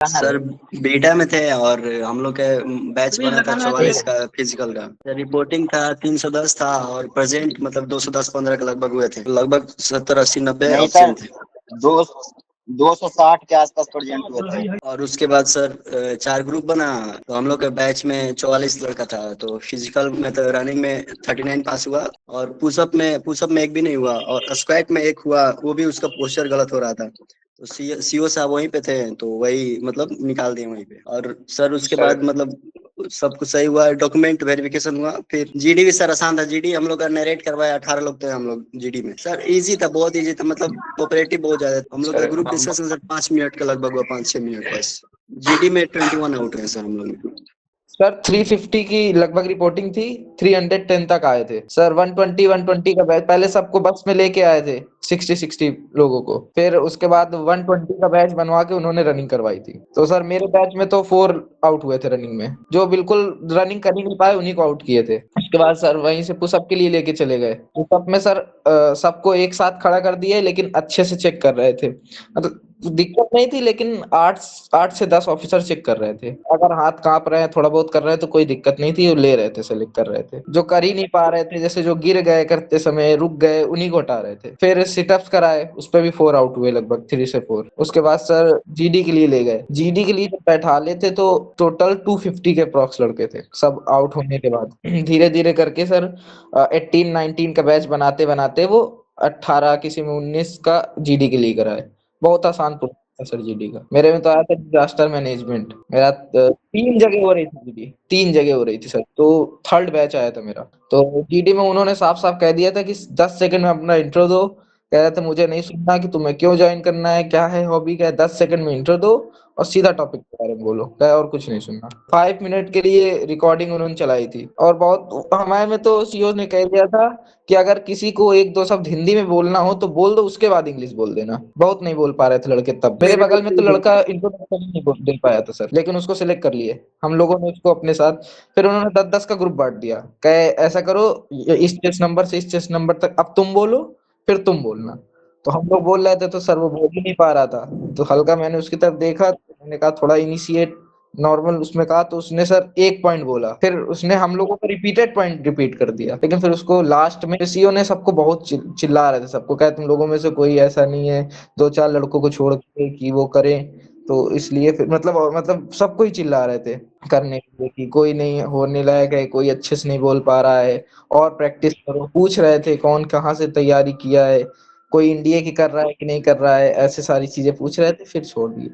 Sir beta में थे और हम लोग के बैच बना था 44 का फिजिकल का। रिपोर्टिंग था 310 था और प्रेजेंट मतलब 210-15 के लगभग हुए थे। लगभग 70-80-90 नहीं सर, ऑप्शन थे। दो 260 के आसपास प्रेजेंट हुए थे। और उसके बाद सर 4 ग्रुप बना। तो हम लोग के बैच में 44 लड़का था। तो फिजिकल में तो रनिंग में 39 पास हुआ और पुशअप में एक भी नहीं हुआ और स्क्वाट में एक हुआ, वो भी उसका पोस्चर गलत हो रहा था। तो सीओ साहब वहीं पे थे तो वही मतलब निकाल दिए वहीं पे। और सर उसके सर बाद मतलब सब कुछ सही हुआ, डॉक्यूमेंट वेरिफिकेशन हुआ। फिर जीडी भी सर आसान था। जीडी हम लोग का नरेट करवाया, 18 लोग थे हम लोग जीडी में। सर इजी था, बहुत इजी था, मतलब कोऑपरेटिव बहुत ज्यादा। हम लोग का सर ग्रुप हम डिस्कशन सर 5 मिनट का लगभग हुआ, 5-6 मिनट बस। जीडी में 21 आउट है सर हम लोग। सर 350 की लगभग रिपोर्टिंग थी, 310 तक आए थे सर। 120 का बैच पहले सबको बस में लेके आए थे, 60 लोगों को। फिर उसके बाद 120 का बैच बनवा के उन्होंने रनिंग करवाई थी। तो सर मेरे बैच में तो 4 आउट हुए थे रनिंग में, जो बिल्कुल रनिंग कर ही नहीं पाए उन्हीं को आउट किए थे। उसके बाद सर वहीं से पुशअप के लिए लेके चले गए। पुशअप में सर सबको एक साथ खड़ा कर दिए, लेकिन अच्छे से चेक कर रहे थे। मतलब दिक्कत नहीं थी, लेकिन 8 से 10 ऑफिसर चेक कर रहे थे। अगर हाथ कांप रहे हैं, थोड़ा बहुत कर रहे हैं तो कोई दिक्कत नहीं थी, वो ले रहे थे, सेलेक्ट कर रहे थे। जो कर ही नहीं पा रहे थे, जैसे जो गिर गए करते समय, रुक गए, उन्हीं को हटा रहे थे। फिर सिटअप्स कराए, उस पर भी 4 आउट हुए, लगभग 3 से 4। उसके बाद सर जीडी के लिए ले गए। जीडी के लिए जब बैठा लेते तो टोटल 250 के अप्रॉक्स लड़के थे सब आउट होने के बाद। धीरे धीरे करके सर 18-19 का बैच बनाते बनाते वो 18, किसी में 19 का जीडी के लिए कराए। बहुत आसान था सर जीडी का। मेरे में तो आया था डिजास्टर मैनेजमेंट। मेरा 3 जगह हो रही थी जीडी, 3 जगह हो रही थी सर। तो थर्ड बैच आया था मेरा। तो जीडी में उन्होंने साफ साफ कह दिया था कि 10 सेकंड में अपना इंट्रो दो। कह रहे थे मुझे नहीं सुनना कि तुम्हें क्यों ज्वाइन करना है, क्या है हॉबी, क्या है। 10 सेकंड में इंट्रो दो और सीधा टॉपिक के बारे में बोलो, क्या, और कुछ नहीं सुनना। 5 मिनट के लिए रिकॉर्डिंग उन्होंने चलाई थी। और बहुत हमारे में तो सीईओ ने कह दिया था कि अगर किसी को 1-2 शब्द हिंदी में बोलना हो तो बोल दो, उसके बाद इंग्लिश बोल देना। बहुत नहीं बोल पा रहे थे लड़के तब। मेरे बगल में तो लड़का इंट्रोडक्शन नहीं दे पाया था सर, लेकिन उसको सिलेक्ट कर लिए हम लोगों ने उसको अपने साथ। फिर उन्होंने 10-10 का ग्रुप बांट दिया, कहे ऐसा करो, इस चेस नंबर से इस चेस नंबर तक अब तुम बोलो, फिर तुम बोलना। तो हम लोग बोल रहे थे तो सर वो बोल ही नहीं पा रहा था। तो हल्का मैंने उसकी तरफ देखा, तो मैंने कहा थोड़ा इनिशिएट नॉर्मल उसमें कहा, तो उसने सर एक पॉइंट बोला। फिर उसने हम लोगों को रिपीटेड पॉइंट रिपीट कर दिया। लेकिन फिर उसको लास्ट में सीईओ ने सबको बहुत चिल्ला रहे थे, सबको कहा तुम लोगों में से कोई ऐसा नहीं है 2-4 लड़कों को छोड़ के कि वो करें। तो इसलिए फिर मतलब सबको ही चिल्ला रहे थे करने के लिए कि कोई नहीं होने लायक है, कोई अच्छे से नहीं बोल पा रहा है, और प्रैक्टिस करो। पूछ रहे थे कौन कहाँ से तैयारी किया है, कोई इंडिया की कर रहा है कि नहीं कर रहा है, ऐसे सारी चीजें पूछ रहे थे। फिर छोड़ दिए।